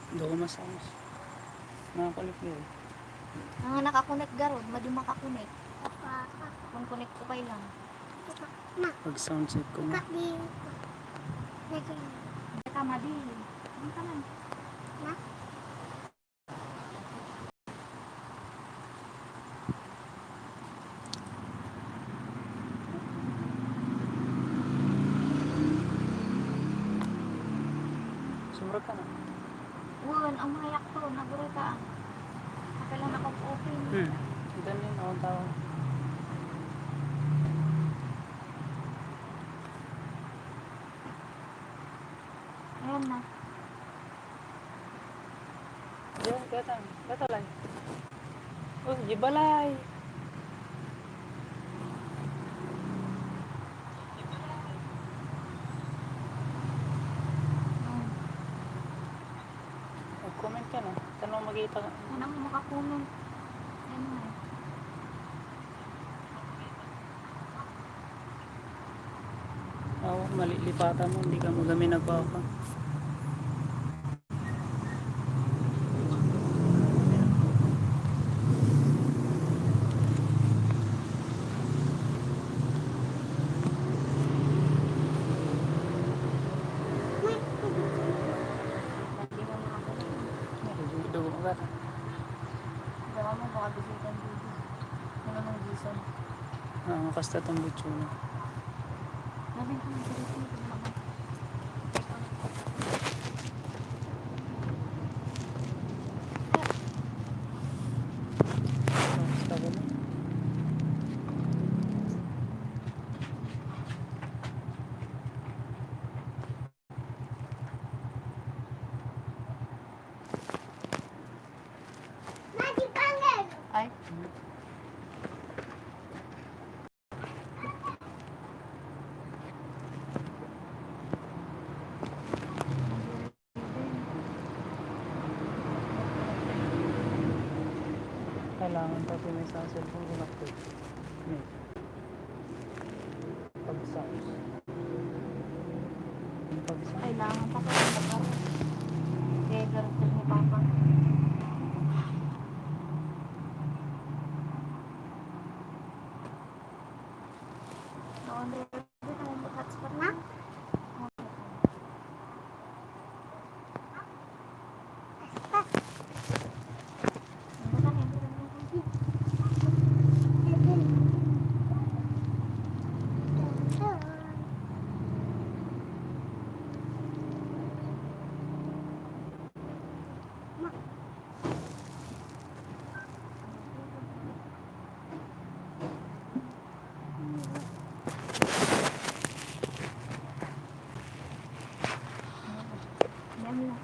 Hindi ako masamos. Nakakulit yun. Ang nakakunik garod, madi makakunik. Kung kunik ko kay lang. Pag sound check ko na. Teka, madi. Ano ka lang? Sumra ka na. Uwan, ang mayak to. Naguro ka. Kailan ako open. Ilan yun akong tao. Ayan na. Diyan, katang. Katalay. Oh, gibalay. Mag-comment ka na. Tanong magkita ka. Ano mo makakunin? Ayan na. Oo, malilipatan mo. Hindi ka magami nagpapa. Hindi mo makakunin. Dugo ka. Gawa mo baka bisitan dito. Ano nang Jason? Kasta itong butsuna. Sabi ko yung dito. Kasta ko na. Ay. Kailangan pa may sa cellphone ko na-click. May. Pag-sounds. Yung pag-sounds. Kailangan pa ko ng pagkaro. Kaya garot ko ni Papa. Noon rin. Dito mo mag-hotspot na? Yan lang.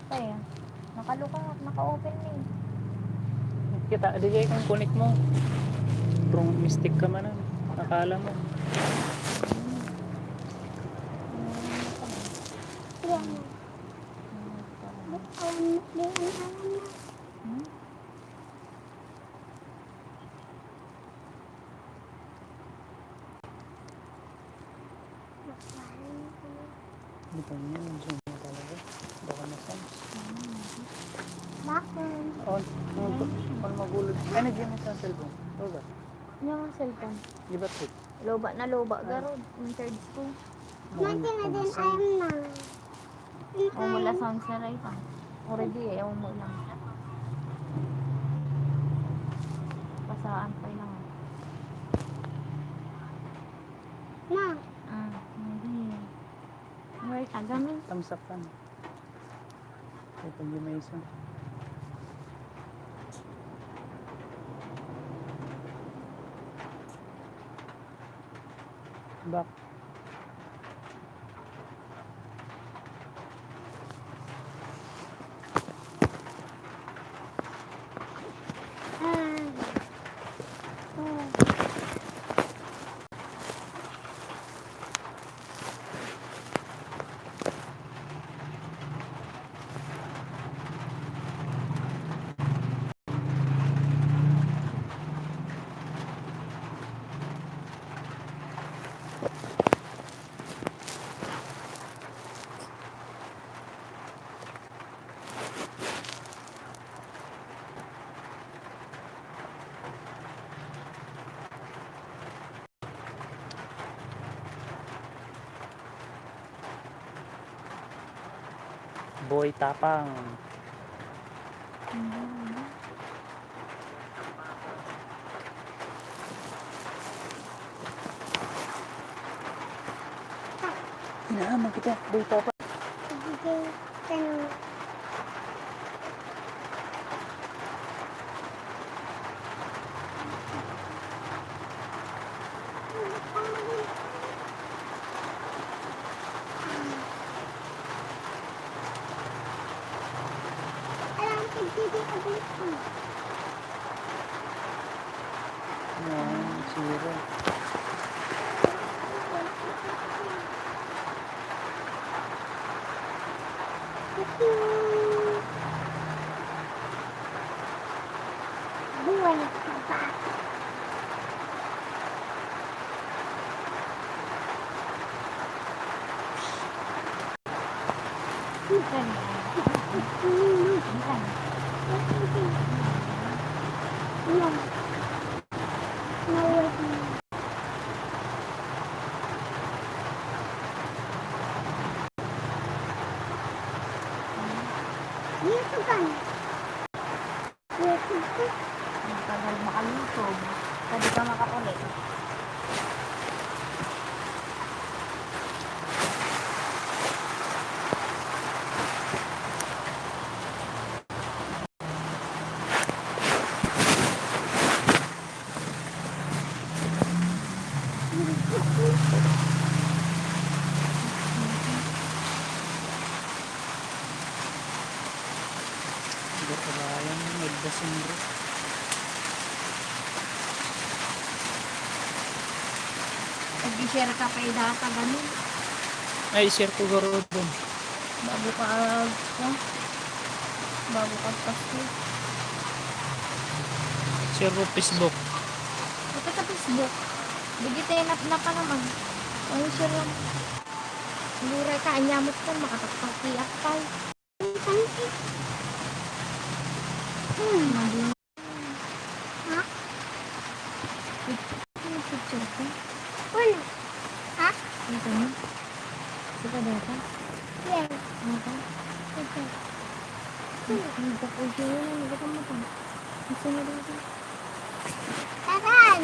Kaya, nakaluka, naka-open na eh. Kita, di kayo kung connect mo. Wrong mistake ka man. Akala mo. Ito niya, yung zoom mo talaga. Baka na-sounds. On magulod. Ay, nagyan mo sa cellphone. Loba. Yung cellphone. Di ba trip? Loba na loba, garod. Yung third ko. O mula sounds na rin pa. Already eh, ayaw mo lang. Pasaan pa lang. Hindi. Wait, agamin. Thumbs up ka na. Ito yung may isa. Back. Boy Tapang. Inaaman kita, Boy Tapang. Sira. Ang tagal makalusog. Pwede ka makakulit. Hindi ko kayang magdasin bro. Nag-share ka pa idata ganun. Ay, share ko garo doon. Bago ka, bago ka pasto. Share ko Facebook. Ito sa Facebook. Digitenap na pa naman. Ano share lang. Luray ka, anyamot ka, makatagpakiyak pa. Mali. Ha? Ano picture ko? Wala. Ha? Ito mo? Sika dito? Yes. Ano ka? Ito. Hindi ka po siya yun. Hindi ka mo ito. Gusto mo dito? Taran!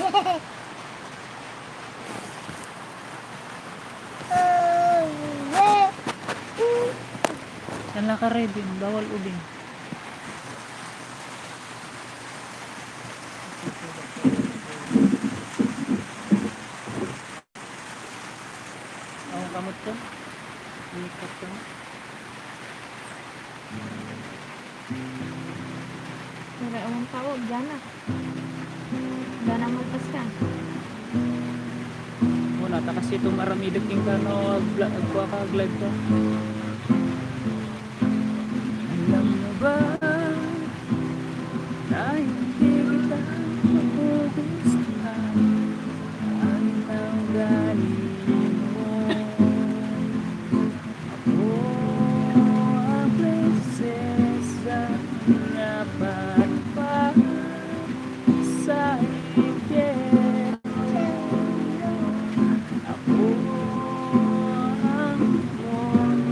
Yan lang ka ready. Bawal ubing. Ang kamot ko. Inikot ko. Wala akong tawag. Diyan na magpas ka. Muna, ta kasi itong maramidog yung kano agkuha ka aglag ka. Alam mo ba na hindi kita magugustuhan ang ugali mo. Ako ang prinsesa na patpat sa impyerno. Ako ang mong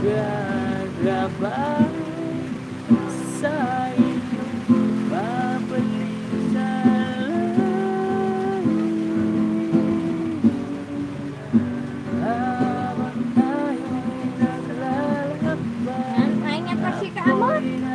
gagabay sa iyong babalik sa langit. Habang tayo'y naglalakbay, Ay nga pa si Kaamon.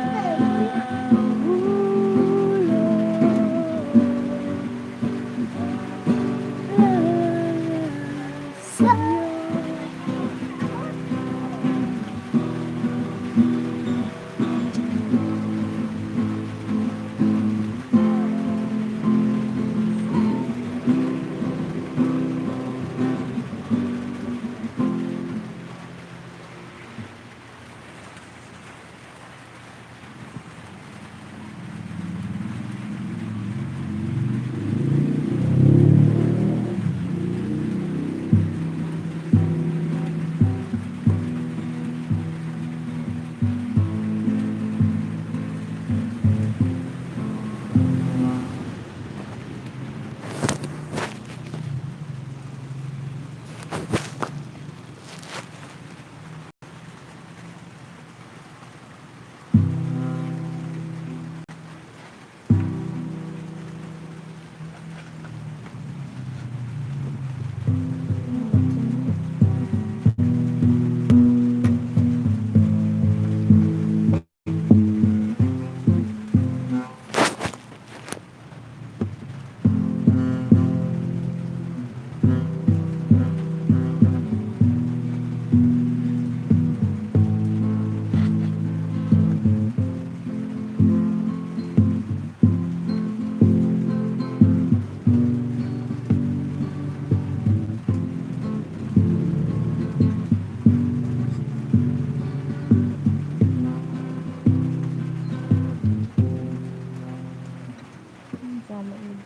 tama ito.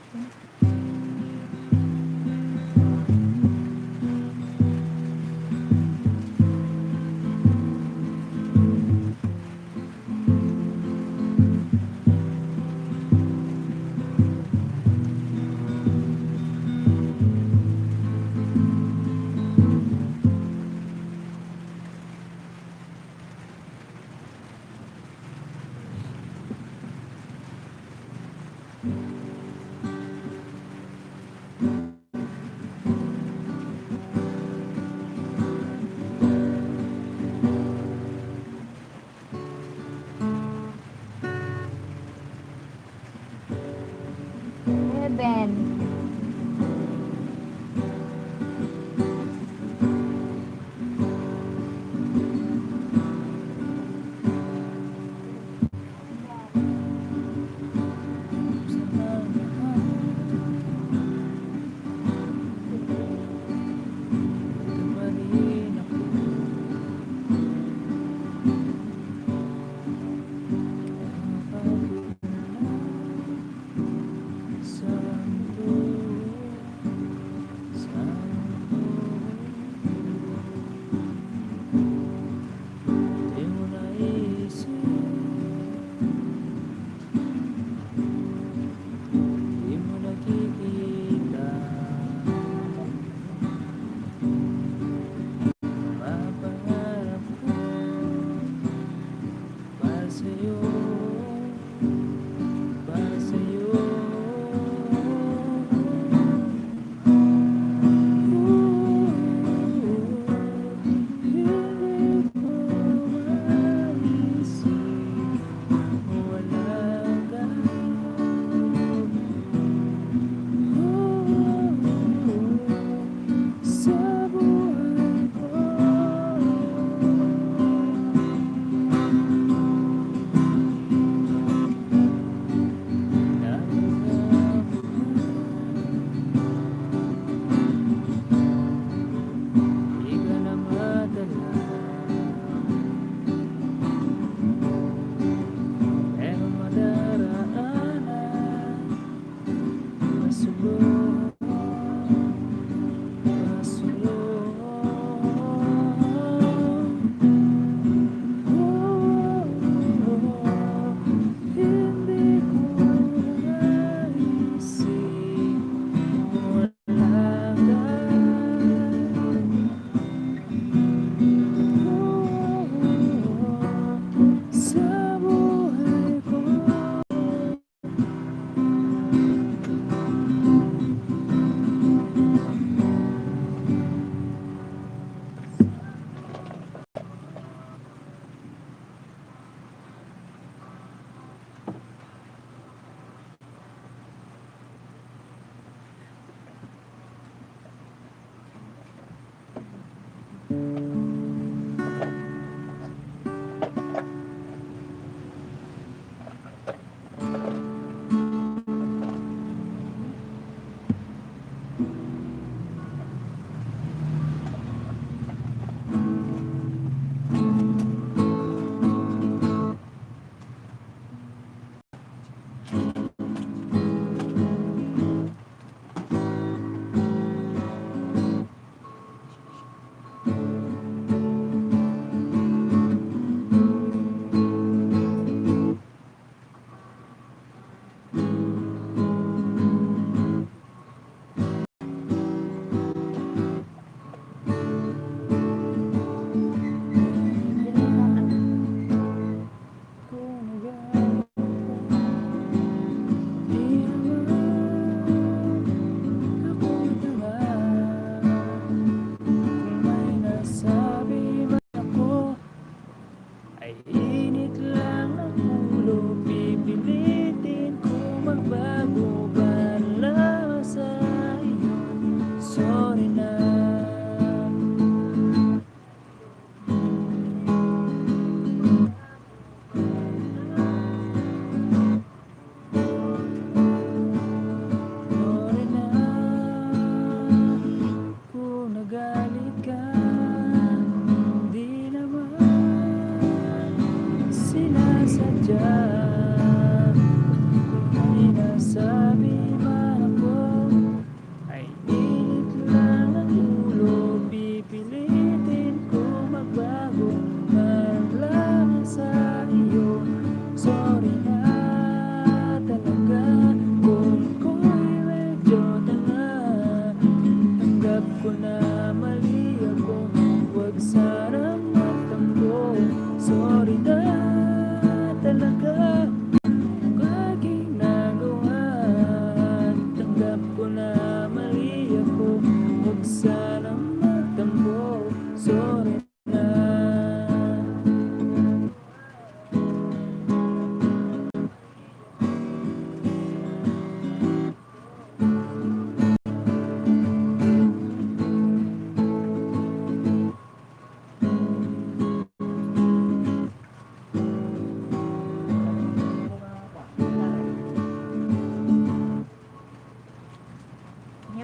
Ben.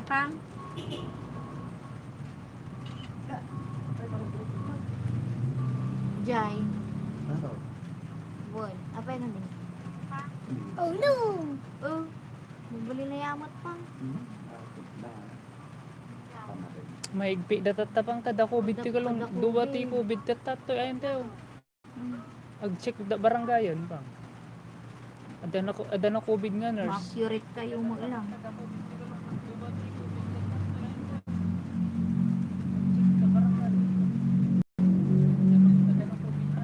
Pang? Jai. Bon, apa yun din? Oh no! Oh, magbali na yamat pang. Maigpi datatapang kada COVID ti kalong Kada duwa ti COVID. COVID tatato ayun tayo. Ag-check da barangayan bang. Ada na COVID nga nurse. Ma-accurate kayo mo lang.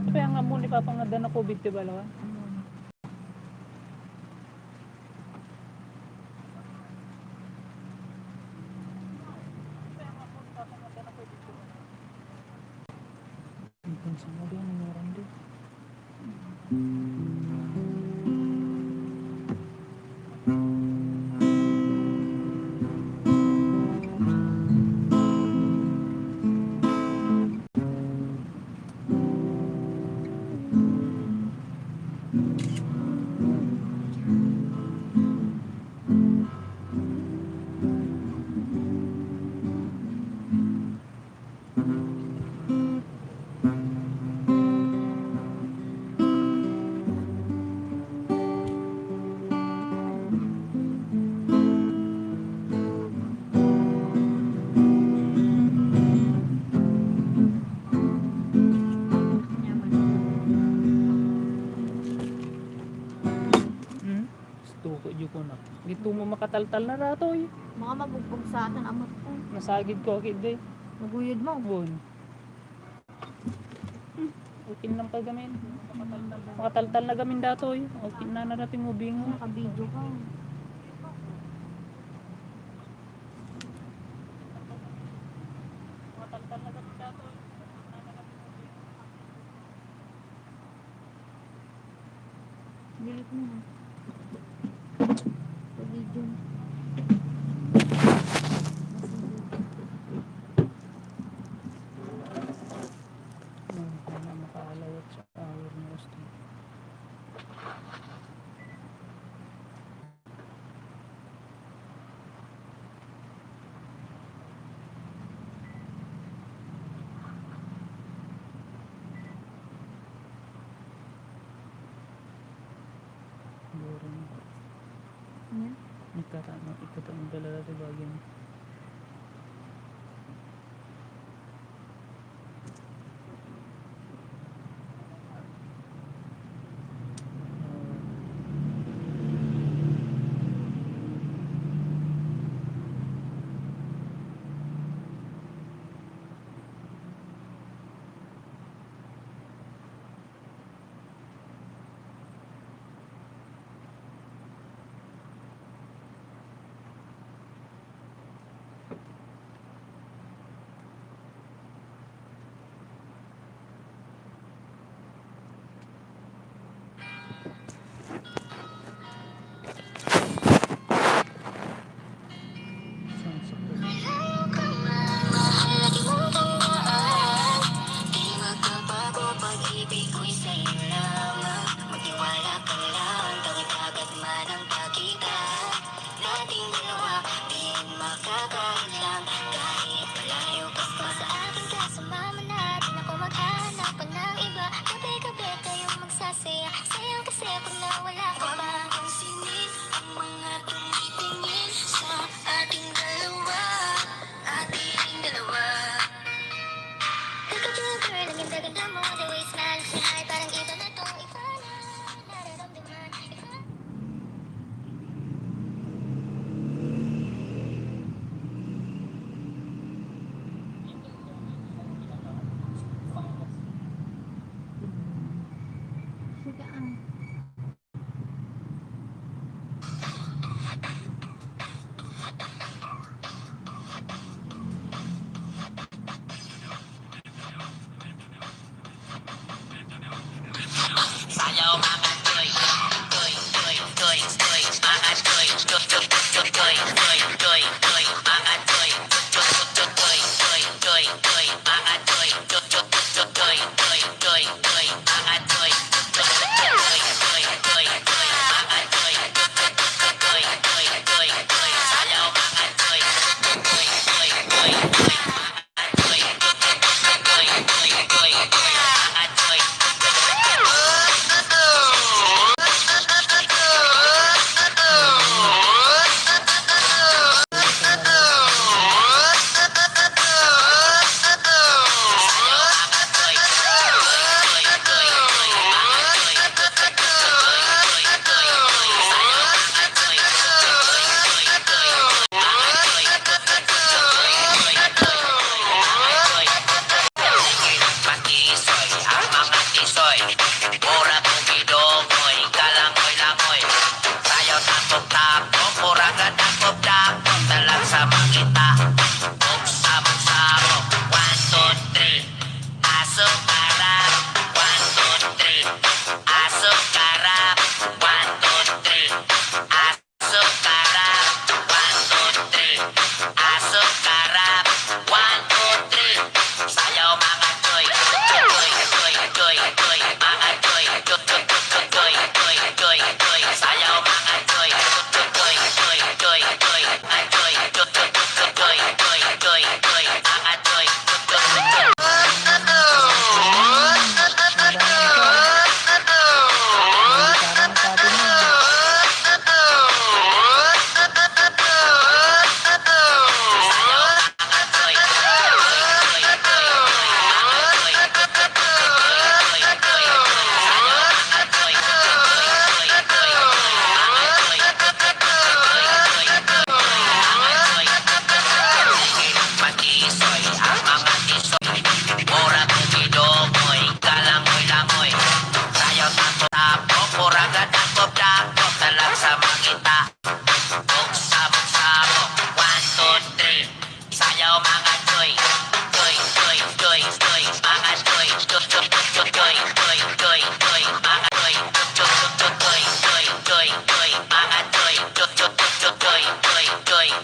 Kaya nga mo ni Papa nga ada na COVID ti balawan. Ang sama din ang meron din. Stuko jud ko na. Dito mo makataltal na rato eh. Mga mabugbog sa atin, amot ko. Nasagid ko akid day. Naguyod mo. Bon. Okay lang pa gamin. Makataltal na gamin dato eh. Okay na natin mo bingo. Nakabidyo ka. Makataltal na gamin dato eh. Delete mo na. Sa video. Wala makaalawat sa hour na gusto. Boring. Ano? Ikatang dala sa bagay. Sayang kasi pag nawala ka pa. Pansinin ang mga tumitingin sa ating dalawa. Look at you girl, ang ganda-ganda mo. The way you smile, say hi, parang iba na to. Iba na, nararamdaman. Iba. Sige ang. Sayaw mga toy, toy, toy, toy, toy, mga toy, toy, toy, toy, toy, toy, toy, toy, mga toy, toy, toy, toy, toy, toy, mga toy, toy, toy, toy, toy, toy, toy, mga toy, toy, toy, toy, toy, toy, mga toy, toy, toy, toy, toy, toy, sayaw mga toy.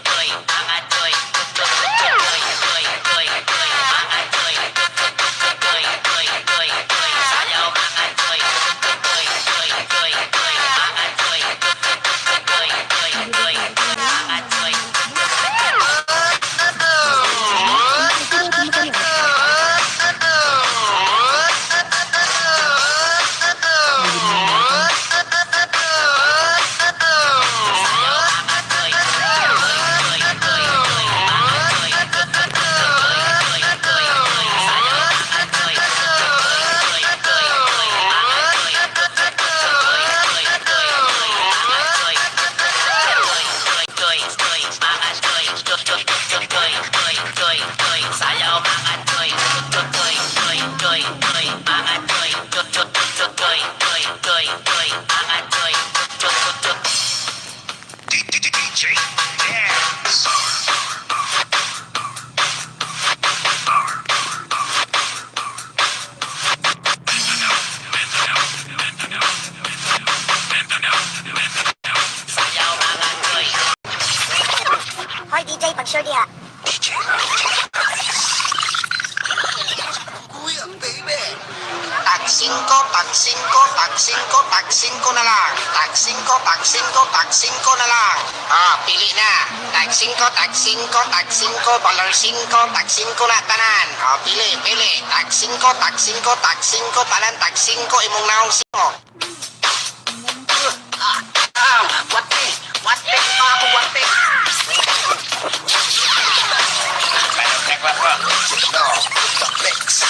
toy, mga toy, toy, toy, toy, toy, toy, mga toy, toy, toy, toy, toy, sayaw mga toy, toy, toy, toy, toy, mga toy, toy, toy, toy, mga toy. Sayaw mga toy, toy, toy, toy, toy, mga toy, toy, toy, toy, toy, mga toy, toy. DJ Dance. Sayaw mga toy. Hoy DJ, pag-sure diha. Kuya, baby. Tag 5, tag 5, tag 5, tag 5 na lang. Tag 5, tag 5, tag 5 na lang. Pili na. Tag 5, tag 5, tag 5, dollar 5, tag 5 na tanan. Pili, pili. Tag 5, tag 5, tag 5, tanan, tag 5, imong naong 5. Wate, wate, ako wate. No, the mix.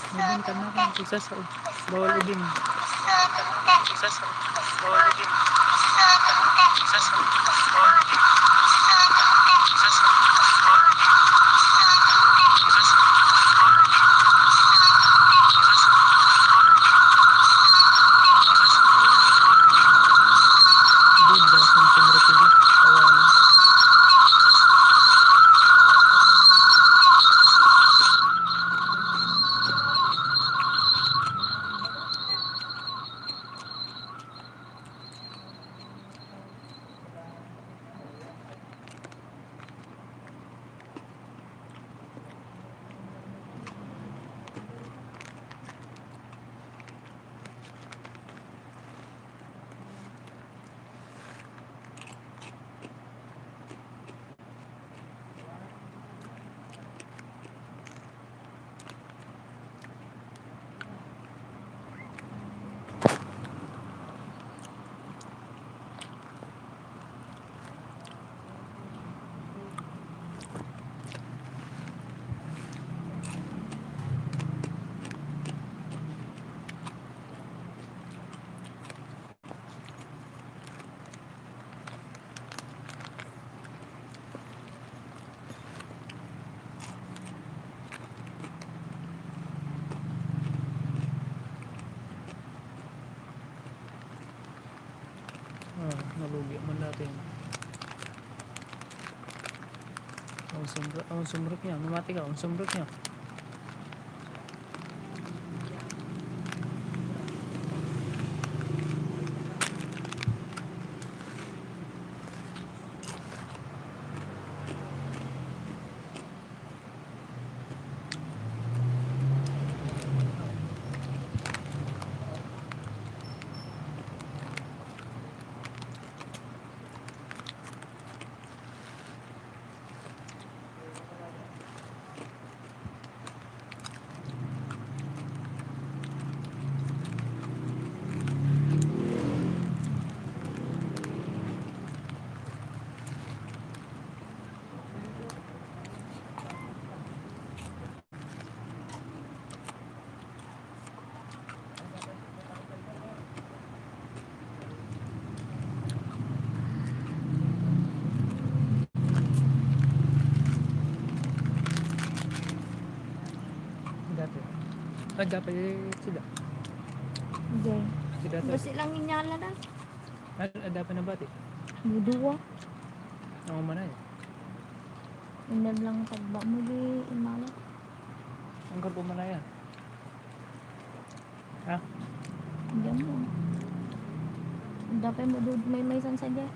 Nabintan na ako. Isasaw. Bawal ibin. Isasaw. Bawal ibin. Isasaw. Bawal ibin. Isasaw. Buddha, sumsumra ko din. Tawanan. Nalugi man natin. Ang sumrot niya. Mamati ka. Ang sumrot niya. Dapat sila. Hindi. Sila to. Basi lang inyala na. Dapat na bati. Buduwa. Ang mana eh. Inad lang tagba mo di imala. Ang karpo mana yan. Ha? Diyan mo. Dapat mo dud may sansadya.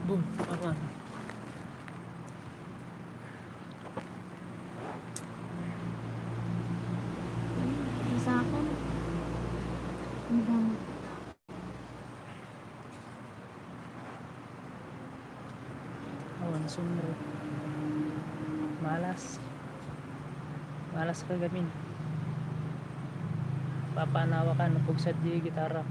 Boom. Aman. Sa akin. Ang dami. Awan, sumro. Malas. Malas ka gamin. Papanawa ka na pugsad di gitara.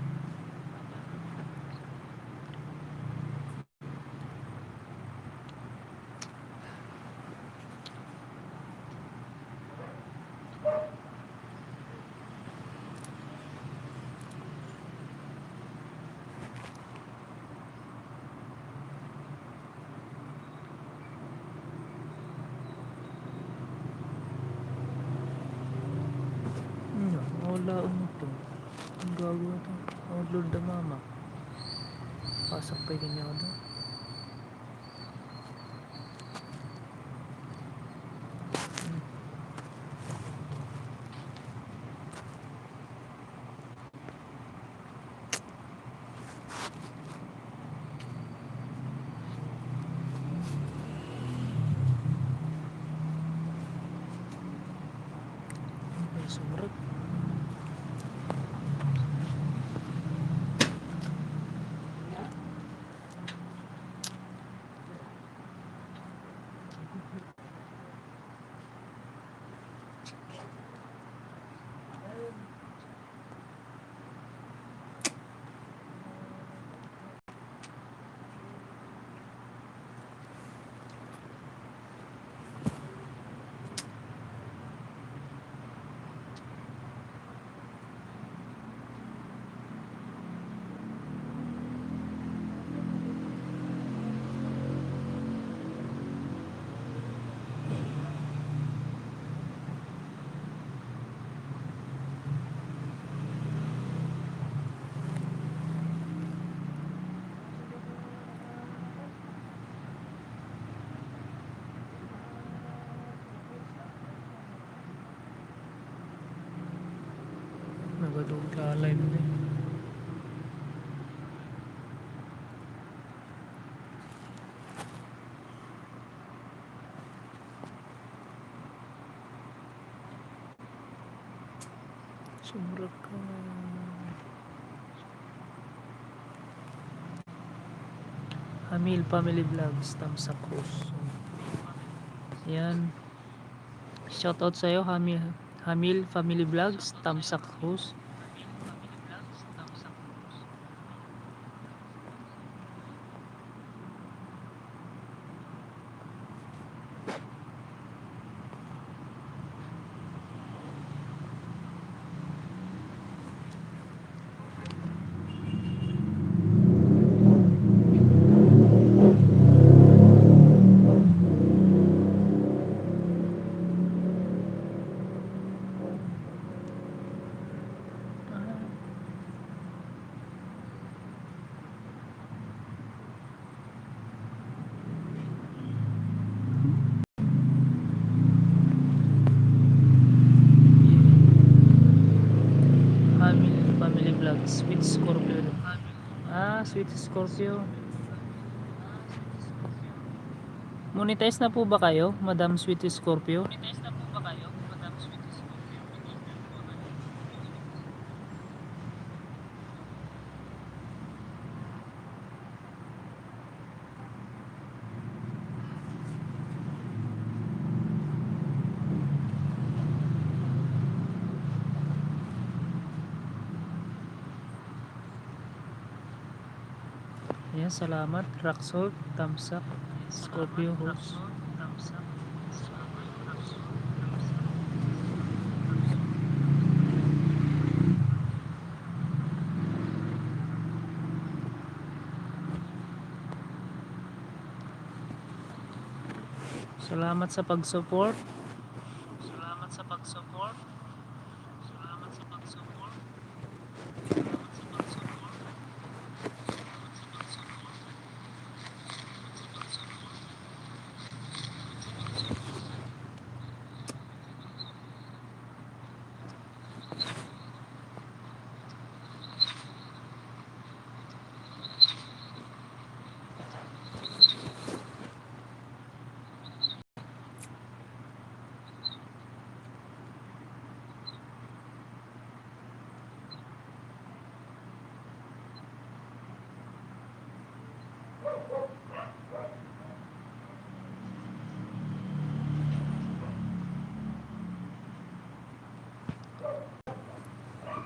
Wala ito. Ang gago ito. Oh Lord the mama. Pasak pa yung kanya doon. Ay, sumurot. Nagadong lalay mo din. Sumurot ka. Hamil Family Vlogs, thumbs up post. Yan. Shoutout sa'yo, Hamil Family Vlogs, thumbs up post. Hamil Family Vlogs, Sweet Scorpio. Sweet Scorpio. Monetize na po ba kayo, Madam Sweet Scorpio? Ayan, salamat. Rocksalt, thumbs up. Scorpio host. Salamat sa pag-support.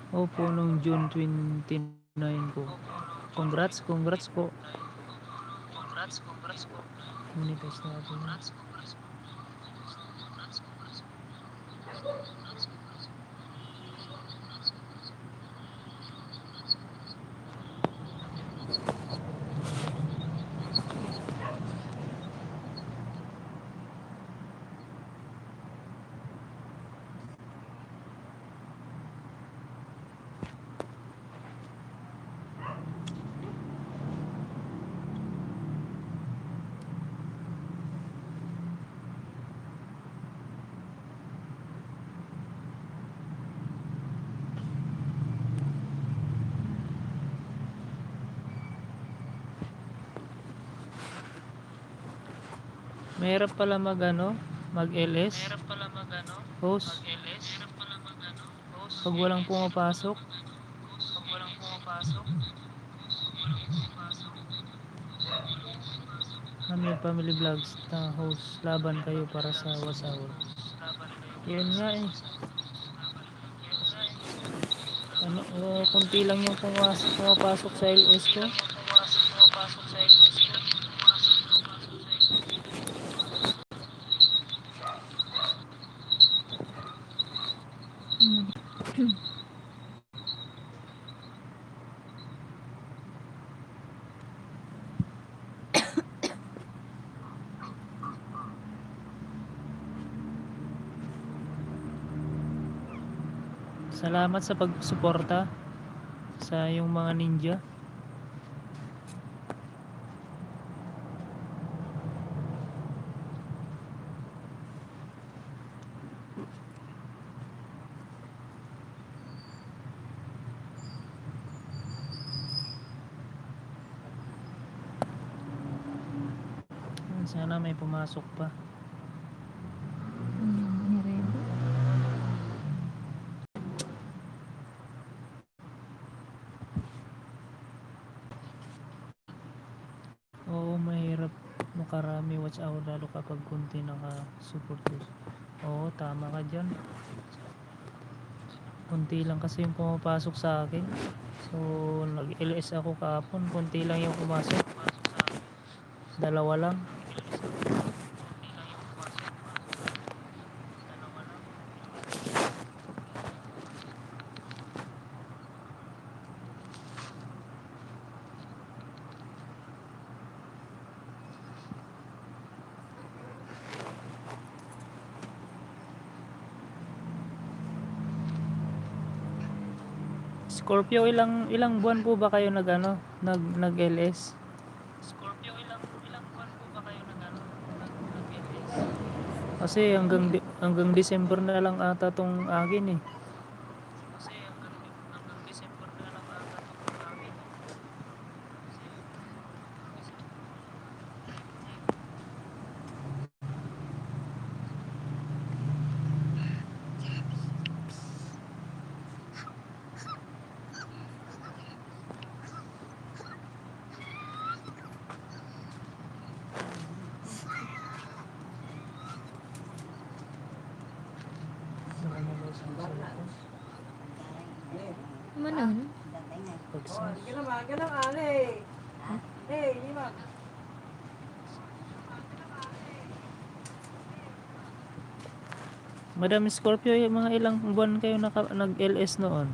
Opo, nung June 29 po. Congrats po. Manifest natin. Mahirap pala mag LS. Host. Pag walang pumapasok. Kami Family Vlogs na host. Laban kayo para sa wasawa. Yun nga eh. Kunti lang yung pumapasok sa LS ko. Salamat sa pagsuporta sa yung mga ninja. Sana may pumasok pa. Oo, mahirap makarami watch hour lalo kapag kunti naka-support. Oo, tama ka dyan. Kunti lang kasi yung pumapasok sa akin. So, nag-LS ako kahapon. Kunti lang yung pumasok. Dalawa lang. Scorpio, ilang buwan po ba kayo nag-LS? Scorpio, ilang buwan po ba kayo nag-LS? Kasi hanggang December na lang ata tong akin eh. Manon? Madam Scorpio, yung mga ilang buwan kayo nag-LS noon?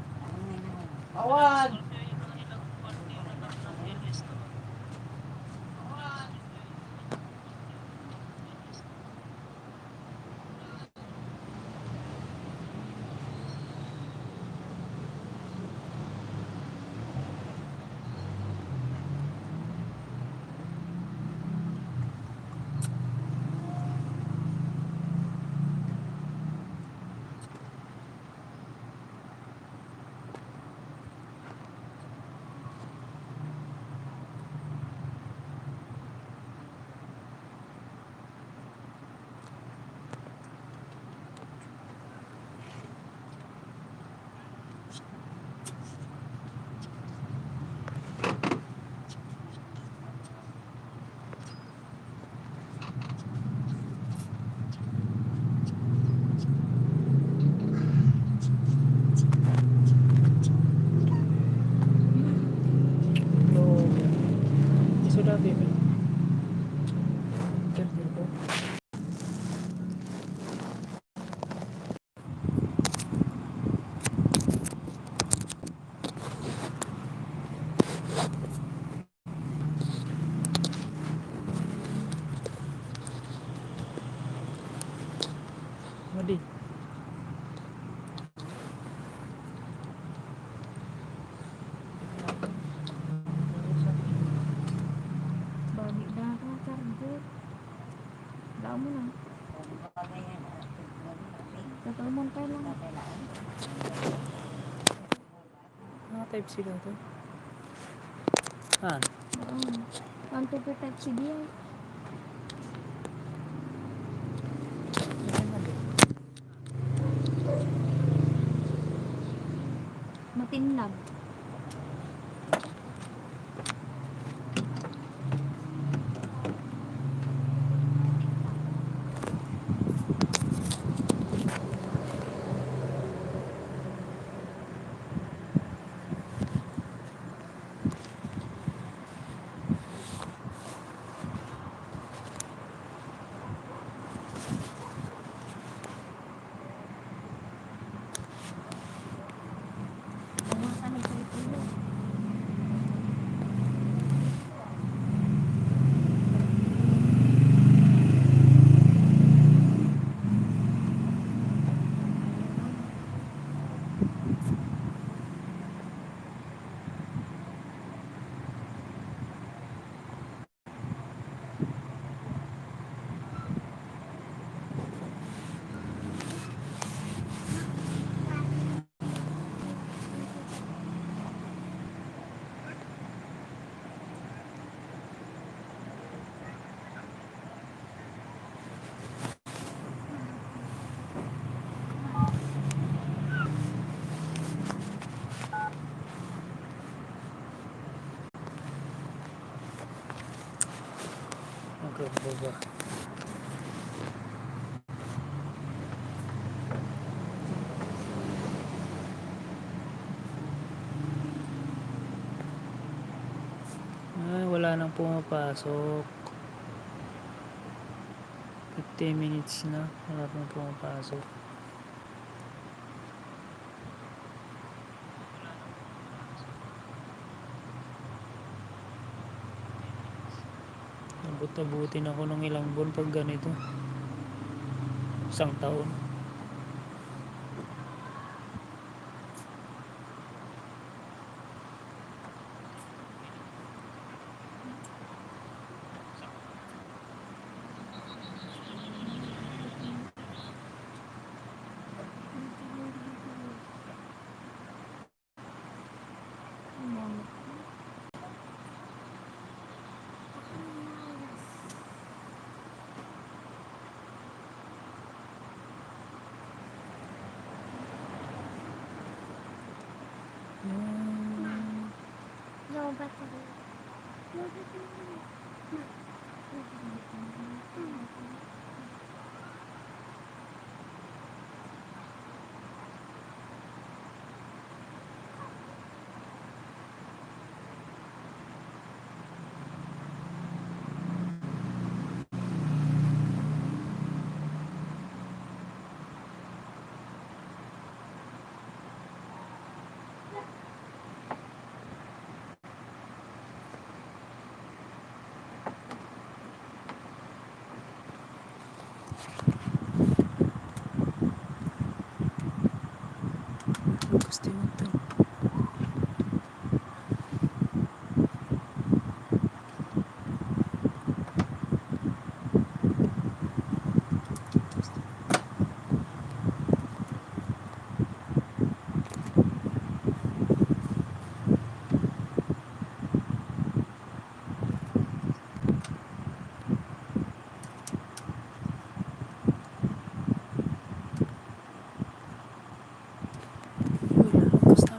Almond tayo lang. Naka-type C daw to. Ah, Ang tupi type C diyan. Matinlab. magkababa. Ay, wala nang pumapasok. 50 minutes na. Wala nang pumapasok. Abot-abutin ako ng ilang buwan pag ganito. Isang taon. No battery. Gusto mo ito. Uy, lalabas na.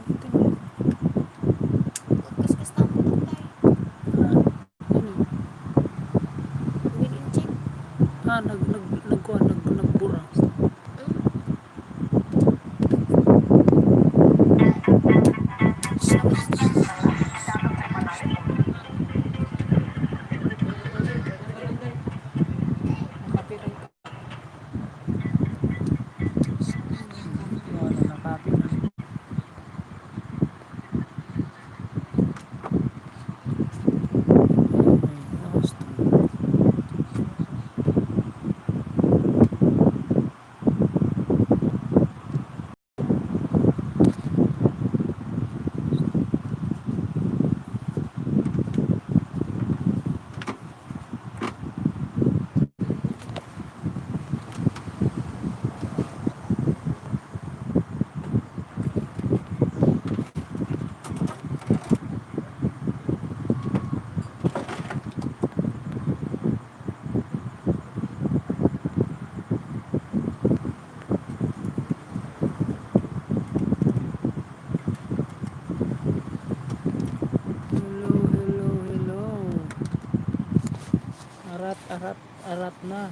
arat na.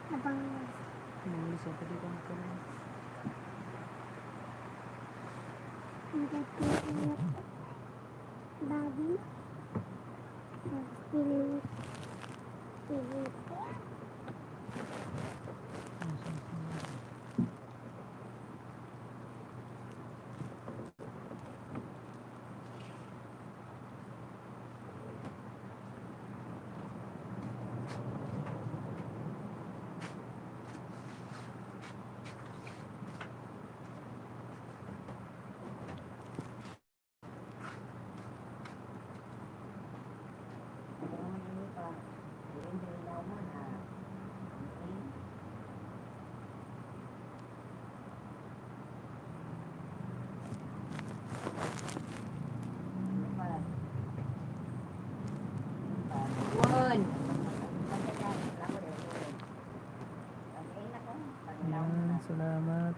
Abang babi. Pilih. Salamat.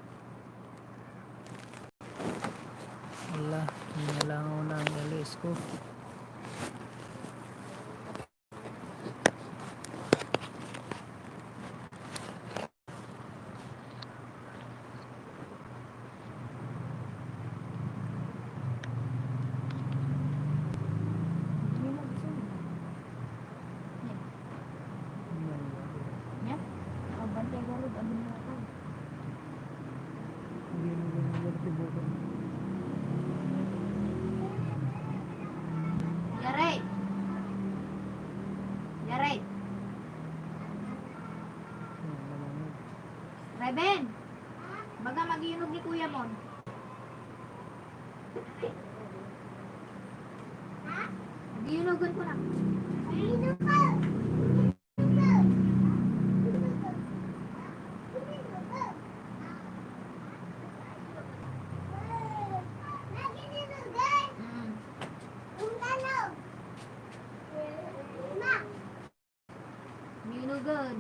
Wala, nilalangaw na ang LS ko. Yaray! Yaray! Reben! Baga mag-iinog ni Kuya Mon. Mag-iinugan ko na. Mag-iinog ka! Minugan.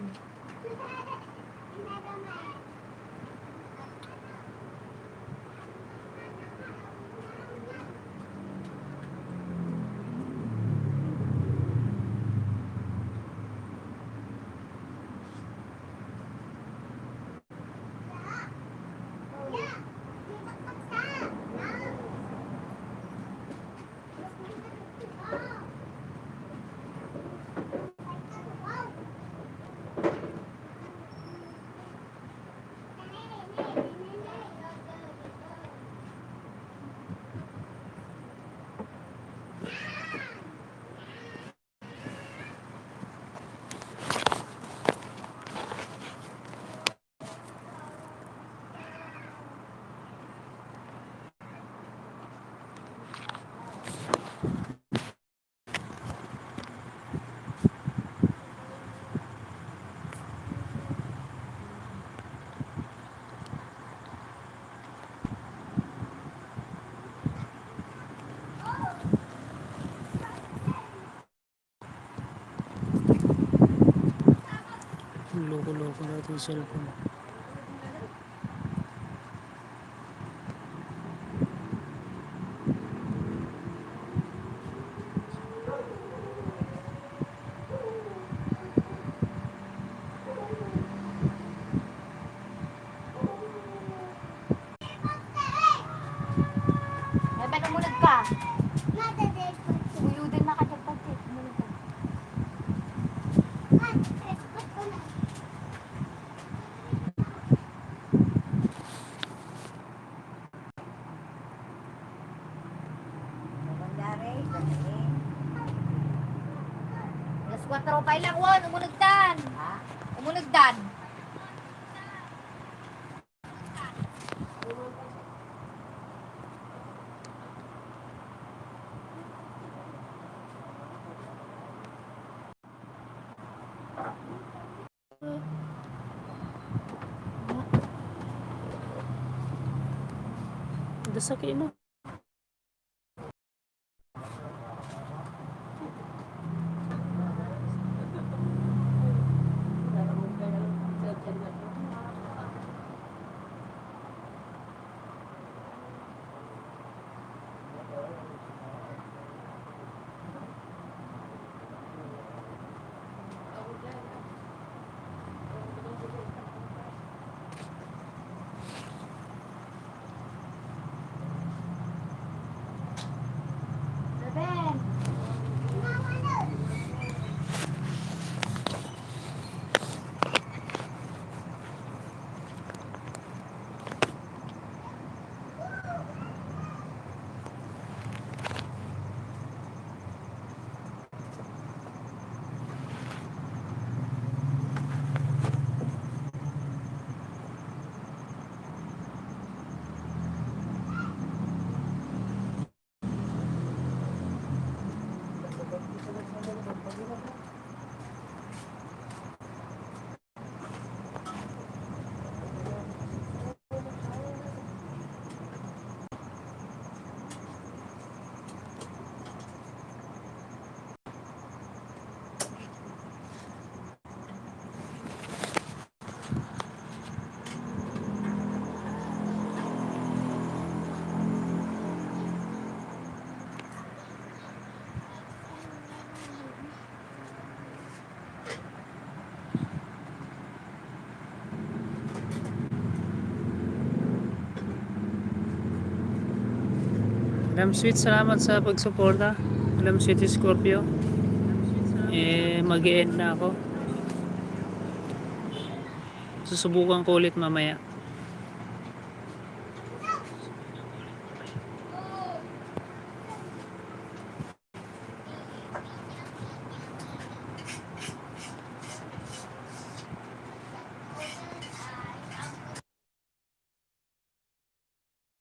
Loko-loko na ito yung cellphone. 4 pa ilang won, umunugdan. Umunugdan. Dasaki mo. Seven. Madam Sweet, salamat sa pagsuporta. Madam Sweet Scorpio. Mag-e-end na ako. Susubukan ko ulit mamaya.